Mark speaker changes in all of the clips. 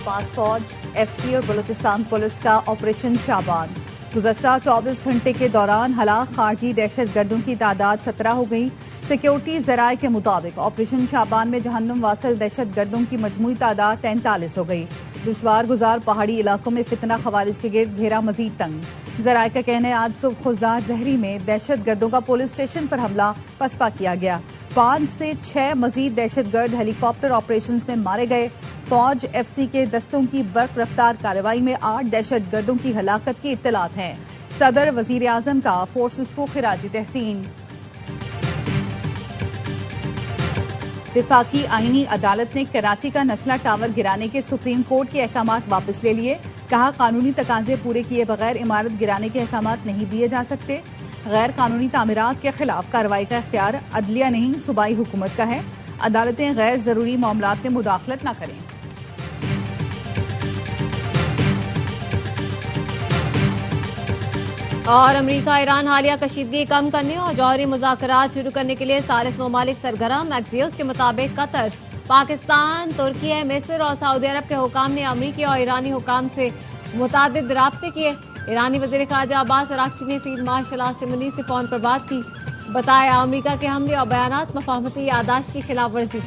Speaker 1: पाक फौज, FC और बलूचिस्तान पुलिस का ऑपरेशन शाबान। गुज़श्ता 24 घंटे के दौरान हलाक खारजी दहशत गर्दों की तादाद 17 हो गई। सिक्योरिटी जराये के मुताबिक ऑपरेशन शाबान में जहन्नुम वासिल दहशत गर्दों की मजमूई तादाद 43 हो गई। दुश्वार गुजार पहाड़ी इलाकों में फितना खवारिज के गिर्द घेरा मजीद तंग। जराये का कहना है आज सुबह खुजदार जहरी में दहशत गर्दों का पुलिस स्टेशन पर हमला पसपा किया गया। 5 से 6 मजीद दहशत गर्द हेलीकॉप्टर ऑपरेशन में मारे गए। फौज FC के दस्तों की बर्क रफ्तार कार्रवाई में 8 दहशत गर्दों की हलाकत की इत्तलात हैं। सदर वजीर आजम का फोर्सेस को खिराजी तहसीन। विफाकी आईनी अदालत ने कराची का नस्ला टावर गिराने के सुप्रीम कोर्ट के अहकामात वापस ले लिए। कहा कानूनी तकाजे पूरे किए बगैर इमारत गिराने के अहकामात नहीं दिए जा सकते। गैर कानूनी तामीरात के खिलाफ कार्रवाई का इख्तियार अदलिया नहीं सूबाई हुकूमत का है। अदालतें गैर जरूरी मामलात में मुदाखलत न करें।
Speaker 2: और अमरीका ईरान हालिया कशीदगी कम करने और जौहरी मुज़ाकरात शुरू करने के लिए सालिस ममालिक सरगर्म। एक्सियोस के मुताबिक कतर, पाकिस्तान, तुर्की, मिस्र और सऊदी अरब के हुकाम ने अमरीकी और ईरानी हुकाम से मुतादिद राब्ते किए। ईरानी वज़ीर ख़ारजा अब्बास अराग़ची ने फील्ड मार्शल आसिम मुनीर से फ़ोन पर बात की। बताया अमरीका के हमले और बयानात मफाहमती यादाश्त की खिलाफ वर्जी।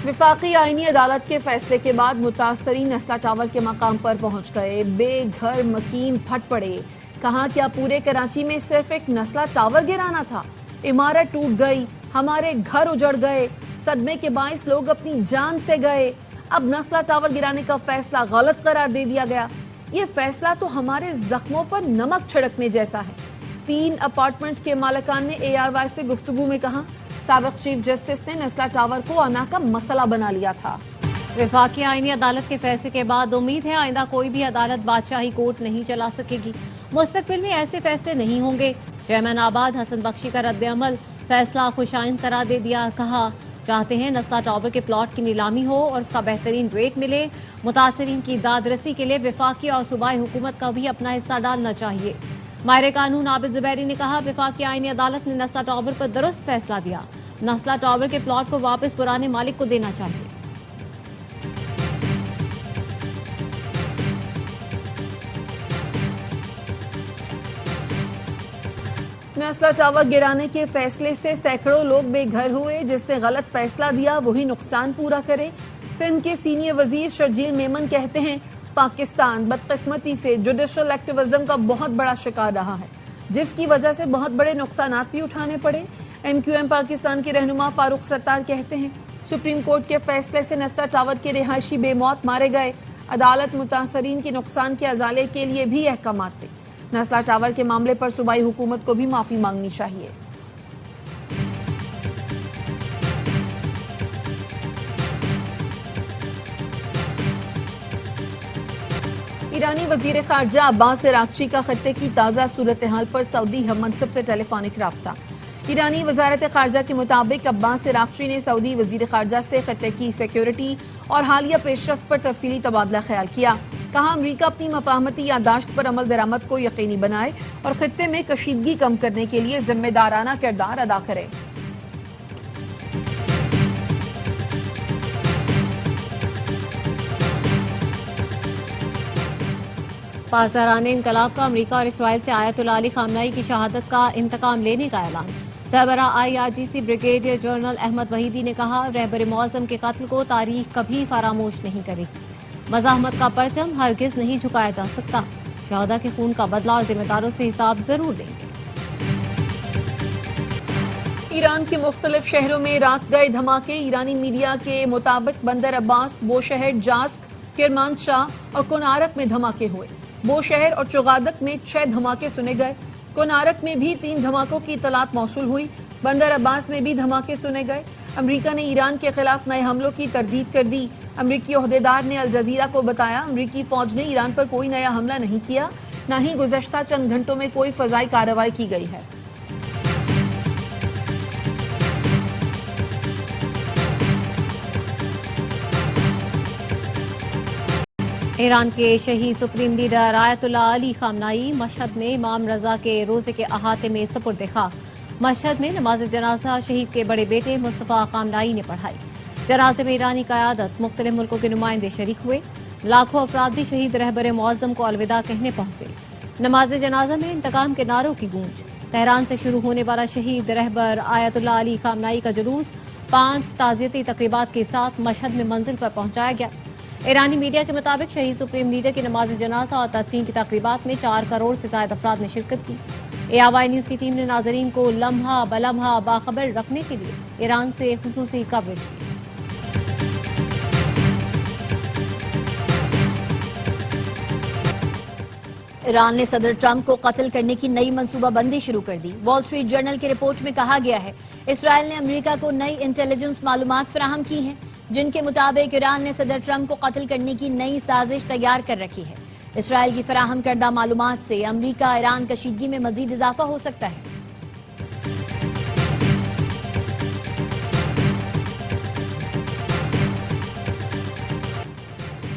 Speaker 3: विफाकी आईनी अदालत के फैसले के बाद मुतासरीन नस्ला टावर के मकाम पर पहुंच गए। बेघर मकीन फट पड़े। कहा क्या पूरे कराची में सिर्फ एक नस्ला टावर गिराना था? इमारत टूट गई, हमारे घर उजड़ गए, सदमे के बाइस लोग अपनी जान से गए। अब नस्ला टावर गिराने का फैसला गलत करार दे दिया गया। ये फैसला तो हमारे जख्मों पर नमक छिड़कने जैसा है। 3 अपार्टमेंट के मालिकान ने ARY से गुफ्तगू में कहा साबिक चीफ जस्टिस ने नस्ला टावर को आना का मसला बना लिया था।
Speaker 2: विफाकी आईनी अदालत के फैसले के बाद उम्मीद है आइंदा कोई भी अदालत बादशाही कोर्ट नहीं चला सकेगी। मुस्तकबिल में ऐसे फैसले नहीं होंगे। चेयरमैन आबाद हसन बख्शी का रद्द अमल फैसला खुशाइन करार दे दिया। कहा चाहते हैं नस्ला टावर के प्लॉट की नीलामी हो और उसका बेहतरीन रेट मिले। मुतासरीन की दादरसी के लिए विफाकी और सूबाई हुकूमत का भी अपना हिस्सा डालना चाहिए। माहिर कानून आबिद जुबैरी ने कहा विफाकी आईनी अदालत ने नस्ला टावर पर दुरुस्त फैसला दिया। नस्ला टावर के प्लॉट को वापस पुराने मालिक को देना चाहिए।
Speaker 3: नस्ला टावर गिराने के फैसले से सैकड़ों लोग बेघर हुए। जिसने गलत फैसला दिया वही नुकसान पूरा करे। सिंध के सीनियर वजीर शर्जील मेमन कहते हैं पाकिस्तान बदकिस्मती से जुडिशल एक्टिविज्म का बहुत बड़ा शिकार रहा है, जिसकी वजह से बहुत बड़े नुकसान भी उठाने पड़े। MQM पाकिस्तान के रहनुमा फारूक सत्तार कहते हैं सुप्रीम कोर्ट के फैसले से नस्ला टावर के रिहायशी बेमौत मारे गए। अदालत मुतासरीन के नुकसान के अजाले के लिए भी अहकामात दी। नस्ला टावर के मामले पर सूबाई हुकूमत को भी माफी मांगनी चाहिए। ईरानी वजीर खारजा अब्बास अराग़ची का खत्ते की ताज़ा सूरत हाल पर सऊदी हममनसब से टेलीफोनिक राब्ता। ईरानी वजारत खारजा के मुताबिक अब्बास अराग़ची ने सऊदी वजीर खारजा से खत्ते की सिक्योरिटी और हालिया पेशरफ्त पर तफसीली तबादला ख्याल किया। कहा अमरीका अपनी मफाहमती यादाश्त पर अमल दरामद को यकीनी बनाए और खत्ते में कशीदगी कम करने के लिए जिम्मेदाराना किरदार अदा करे।
Speaker 2: पासदाराने इनकलाब का अमरीका और इसराइल से आयतुल्लाह अली खामनाई की शहादत का इंतकाम लेने का ऐलान। सरबरा IRGC ब्रिगेडियर जनरल अहमद वहीदी ने कहा रहबर मौज़म के कत्ल को तारीख कभी फरामोश नहीं करेगी। मज़ाहमत का परचम हरगिज नहीं झुकाया जा सकता। शहदा के खून का बदला और जिम्मेदारों से हिसाब जरूर देंगे।
Speaker 3: ईरान के मुख्तलिफ शहरों में रात गए धमाके। ईरानी मीडिया के मुताबिक बंदर अब्बास, बोशहर, जास्क, किरमानशाह और कोनारक में धमाके हुए। बोशहर और चौगादक में 6 धमाके सुने गए। कोनारक में भी 3 धमाकों की इतलात मौसूल हुई। बंदर अब्बास में भी धमाके सुने गए। अमरीका ने ईरान के खिलाफ नए हमलों की तरदीद कर दी। अमरीकी ओहदेदार ने अल जजीरा को बताया अमरीकी फौज ने ईरान पर कोई नया हमला नहीं किया, न ही गुज़श्ता चंद घंटों में कोई फजाई कार्रवाई की गई है।
Speaker 2: ईरान के शहीद supreme leader Ayatollah Ali Khamenei Mashhad में इमाम रजा के रोजे के अहाते में सपुर्द खाक। मशहद में नमाज जनाजा शहीद के बड़े बेटे मुस्तफ़ा कामनाई ने पढ़ाई। जनाजे में ईरानी क़यादत, मुख्तलिफ मुल्कों के नुमाइंदे शरीक हुए। लाखों अफराद भी शहीद रहबर मुअज़्ज़म को अलविदा कहने पहुंचे। नमाज जनाजा में इंतकाम के नारों की गूंज। तेहरान से शुरू होने वाला शहीद रहबर आयतुल्लाह अली कामनाई का जुलूस 5 ताज़ियती तकरीबात के साथ मशहद में मंजिल पर पहुंचाया गया। ईरानी मीडिया के मुताबिक शहीद सुप्रीम लीडर की नमाज जनाजा और तदफीन की तकरीबात में 4 करोड़ से ज्यादा अफराद ने शिरकत की। ARY न्यूज की टीम ने नाजरीन को लम्हा बलम्हा बाखबर रखने के लिए ईरान से खुसूसी कवरेज की।
Speaker 4: ईरान ने सदर ट्रंप को कत्ल करने की नई मंसूबाबंदी शुरू कर दी। वॉल स्ट्रीट जर्नल की रिपोर्ट में कहा गया है इसराइल ने अमेरिका को नई इंटेलिजेंस मालूमात फराहम की हैं, जिनके मुताबिक ईरान ने सदर ट्रंप को कत्ल करने की नई साजिश तैयार कर रखी है। इसराइल की फराहम करदा मालूमात से अमेरिका ईरान कशीदगी में मजीद इजाफा हो सकता है।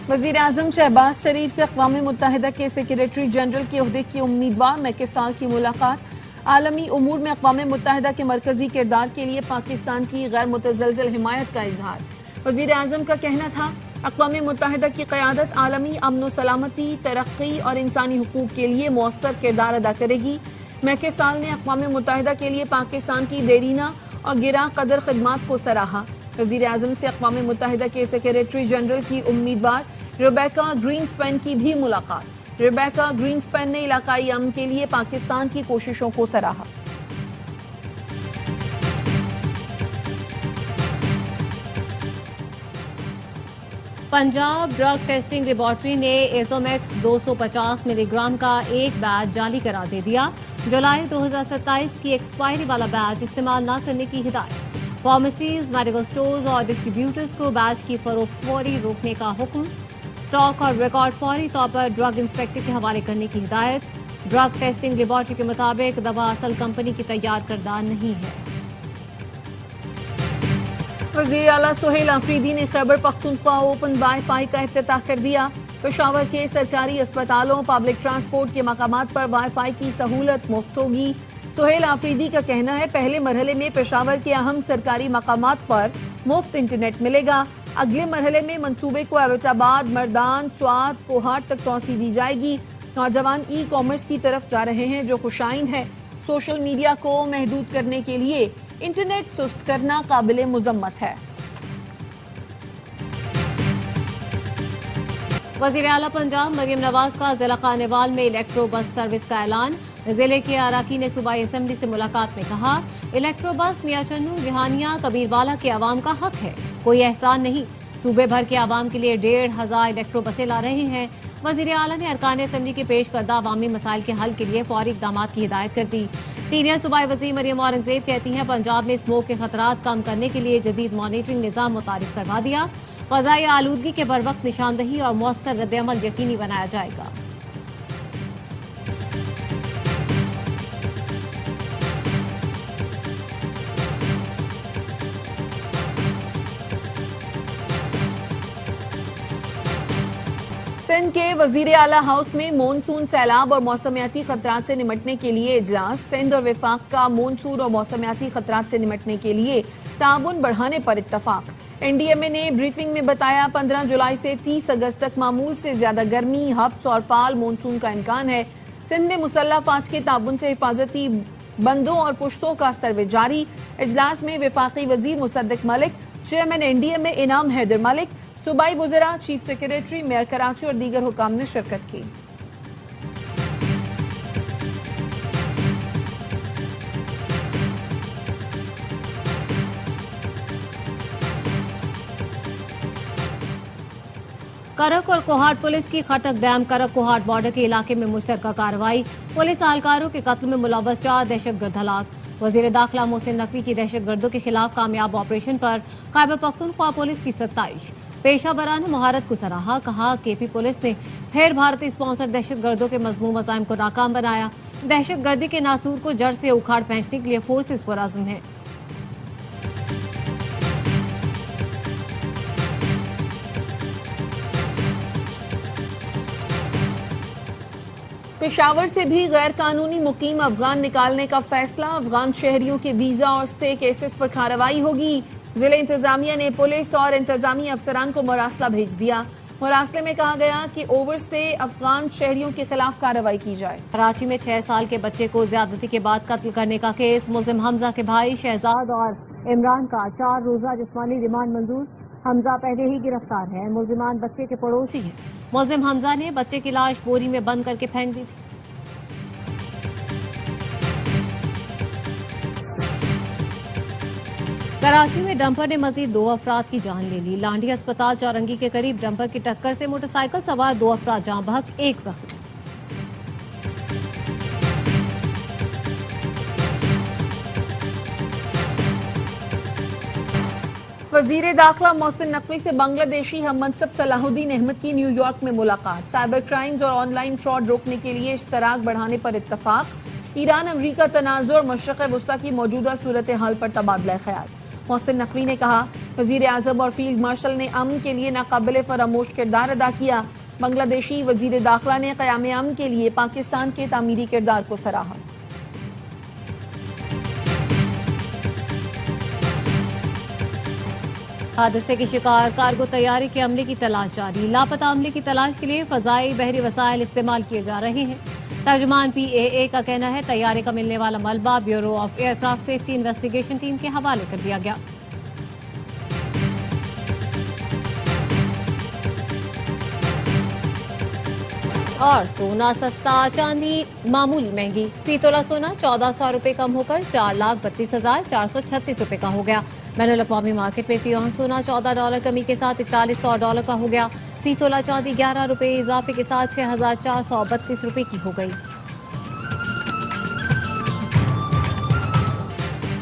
Speaker 3: वजीर आजम शहबाज शरीफ से अक़वाम मुत्तहिदा के सेक्रेटरी जनरल के ओहदे की उम्मीदवार मैके साल की मुलाकात। आलमी उमूर में अक़वाम मुत्तहिदा के मरकजी किरदार के लिए पाकिस्तान की गैर मुतज़लज़ल हिमायत का इजहार। वजीर आजम का कहना था अक़वाम मुत्तहिदा की क़यादत आलमी अमन सलामती, तरक्की और इंसानी हुकूक के लिए मौसर किरदार अदा करेगी। मैके साल ने अक़वाम मुत्तहिदा के लिए पाकिस्तान की देरीना और गिरा कदर खिदमात को सराहा। वजीर आजम से अक़वाम मुत्तहिदा के सेक्रेटरी जनरल की उम्मीदवार रेबेका ग्रीन्सपैन की भी मुलाकात। रेबेका ग्रीन्सपैन ने इलाकाई अमन के लिए पाकिस्तान की कोशिशों को सराहा।
Speaker 2: पंजाब ड्रग टेस्टिंग लेबॉर्ट्री ने एजोमैक्स 250 मिलीग्राम का एक बैच जाली करार दे दिया। जुलाई 2027 की एक्सपायरी वाला बैच इस्तेमाल न करने की हिदायत। फार्मेसीज, मेडिकल स्टोर्स और डिस्ट्रीब्यूटर्स को बैच की फरोख्त फौरी रोकने का हुक्म। स्टॉक और रिकॉर्ड फौरी तौर पर ड्रग इंस्पेक्टर के हवाले करने की हिदायत। ड्रग टेस्टिंग लेबॉर्ट्री के मुताबिक दवा असल कंपनी की तैयार करदा नहीं है।
Speaker 3: वज़ीर आला सुहेल आफरीदी ने खैबर पख्तूनख्वा ओपन वाईफाई का इफ्तिताह कर दिया। पेशावर के सरकारी अस्पतालों, पब्लिक ट्रांसपोर्ट के मकामात पर वाईफाई की सहूलत मुफ्त होगी। सुहेल आफरीदी का कहना है पहले मरहले में पेशावर के अहम सरकारी मकामात पर मुफ्त इंटरनेट मिलेगा। अगले मरहले में मंसूबे को एबटाबाद, मर्दान, स्वात, कोहाट तक तोसी दी जाएगी। नौजवान ई कॉमर्स की तरफ जा रहे हैं जो खुशाइन है। सोशल मीडिया को महदूद करने के लिए इंटरनेट सुस्त करना काबिले मुजम्मत है।
Speaker 2: वज़ीर आला पंजाब मरियम नवाज का जिला खानेवाल में इलेक्ट्रो बस सर्विस का ऐलान। जिले के अराकीन सूबाई असेंबली से मुलाकात में कहा इलेक्ट्रो बस मियां चन्नू, जहानिया, कबीरवाला के आवाम का हक है, कोई एहसान नहीं। सूबे भर के आवाम के लिए 1,500 इलेक्ट्रो बसें ला रहे हैं। वज़ीर आला ने अरकान असेंबली के पेश करदा अवामी मसाइल के हल के लिए फौरी इक़दाम की हिदायत कर दी। सीनियर सूबाई वज़ीर मरियम औरंगज़ेब कहती हैं पंजाब में स्मोक के खतरात कम करने के लिए जदीद मॉनिटरिंग निज़ाम मुतारिफ करवा दिया। फ़ज़ाई आलूदगी के बरवक्त निशानदही और मौसर रद्द-ए-अमल यकीनी बनाया जाएगा।
Speaker 3: सिंध के वजीर आला हाउस में मॉनसून, सैलाब और मौसमियाती खतरात से निमटने के लिए इजलास। सिंध और विफाक का मॉनसून और मौसमियाती खतरात से निमटने के लिए ताउन बढ़ाने पर इत्तफाक। NDMA ने ब्रीफिंग में बताया 15 जुलाई से 30 अगस्त तक मामूल से ज्यादा गर्मी, हब्स और फाल मॉनसून का इम्कान है। सिंध में मुसल्लह फाज के ताउन से हिफाजती बंदों और पुश्तों का सर्वे जारी। इजलास में विफाकी वजीर मुसद्दिक मलिक, चेयरमैन NDMA इनाम हैदर मलिक, सूबाई वज़रा, चीफ सेक्रेटरी, मेयर कराची और दीगर हुकाम ने शिरकत की।
Speaker 2: करक और कोहाट पुलिस की खटक डैम करक कोहाट बॉर्डर के इलाके में मुश्तरका कार्रवाई। पुलिस एहलकारों के कत्ल में मुलव्वस 4 दहशतगर्द हलाक। वजीर दाखिला मोहसिन नकवी की दहशतगर्दों के खिलाफ कामयाब ऑपरेशन पर खैबर पख्तूनख्वा पुलिस की 27। पेशावराना महारत को सराहा, कहा KP पुलिस ने फिर भारतीय स्पॉन्सर दहशतगर्दों के मजमूम अज़ाइम को नाकाम बनाया। दहशतगर्दी के नासूर को जड़ से उखाड़ फेंकने के लिए फोर्सेज पुरअज़्म हैं।
Speaker 3: पेशावर से भी गैर कानूनी मुकीम अफगान निकालने का फैसला। अफगान शहरियों के वीजा और स्टे केसेस पर कार्रवाई होगी। जिले इंतजामिया ने पुलिस और इंतजामी अफसरान को मुरासला भेज दिया। मुरासले में कहा गया कि ओवरस्टे अफगान शहरियों के खिलाफ कार्रवाई की जाए।
Speaker 2: कराची में 6 साल के बच्चे को ज्यादती के बाद कत्ल करने का केस। मुल्जिम हमजा के भाई शहजाद और इमरान का 4 रोजा जिस्मानी रिमांड मंजूर। हमजा पहले ही गिरफ्तार है। मुल्जिमान बच्चे के पड़ोसी हैं। मुल्जिम हमजा ने बच्चे की लाश बोरी में बंद करके फेंक दी थी। कराची में डंपर ने मजीद 2 अफराद की जान ले ली। लांडी अस्पताल चौरंगी के करीब डंपर की टक्कर से मोटरसाइकिल सवार 2 अफराद जाँ बहक, 1 जख्मी।
Speaker 3: वजीर दाखिला मोहसिन नकवी से बांग्लादेशी हममनसब सलाहुद्दीन अहमद की न्यूयॉर्क में मुलाकात। साइबर क्राइम्स और ऑनलाइन फ्रॉड रोकने के लिए इश्तराक बढ़ाने पर इत्तफाक। ईरान अमरीका तनाज़ुर और मशरक़ वस्ता की मौजूदा सूरत हाल पर तबादला ख्याल। मोहसिन नकवी ने कहा, वजीर आज़म और फील्ड मार्शल ने अमन के लिए नाकाबिल फरामोश किरदार अदा किया। बांग्लादेशी वजीर दाखिला ने क़याम अमन के लिए पाकिस्तान के तामीरी किरदार को सराहा।
Speaker 2: हादसे के शिकार कार्गो तैयारी के अमले की तलाश जारी। लापता अमले की तलाश के लिए फजाई बहरी वसाइल इस्तेमाल किए जा रहे हैं। तर्जुमान PAA का कहना है तैयारे का मिलने वाला मलबा bureau of aircraft safety investigation team के हवाले कर दिया गया। और सोना सस्ता, चांदी मामूली महंगी। फी तोला सोना 1400 रुपए कम होकर 4,32,436 रुपए का हो गया। बैनुल अक़वामी मार्केट में फी औंस सोना $14 कमी के साथ $4100 का हो गया। फी तोला चांदी 11 रुपए इजाफे के साथ 6,432 रुपए की हो गई।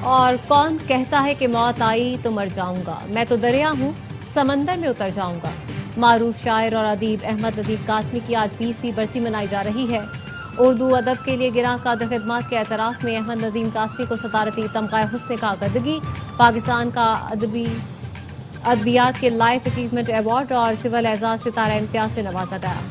Speaker 2: और कौन कहता है कि मौत आई तो मर जाऊंगा, मैं तो दरिया हूँ समंदर में उतर जाऊंगा। मारूफ शायर और अदीब अहमद लतीफ़ कासमी की आज 20वीं बरसी मनाई जा रही है। उर्दू अदब के लिए गिरां कादर खिदमात के एतराफ़ में अहमद नदीम कासमी को सदारती तमग़ा हुस्न कारकर्दगी, पाकिस्तान का अदबियात के लाइफ अचीवमेंट अवार्ड और सिविल एजाज सितारा इम्तियाज से नवाजा गया।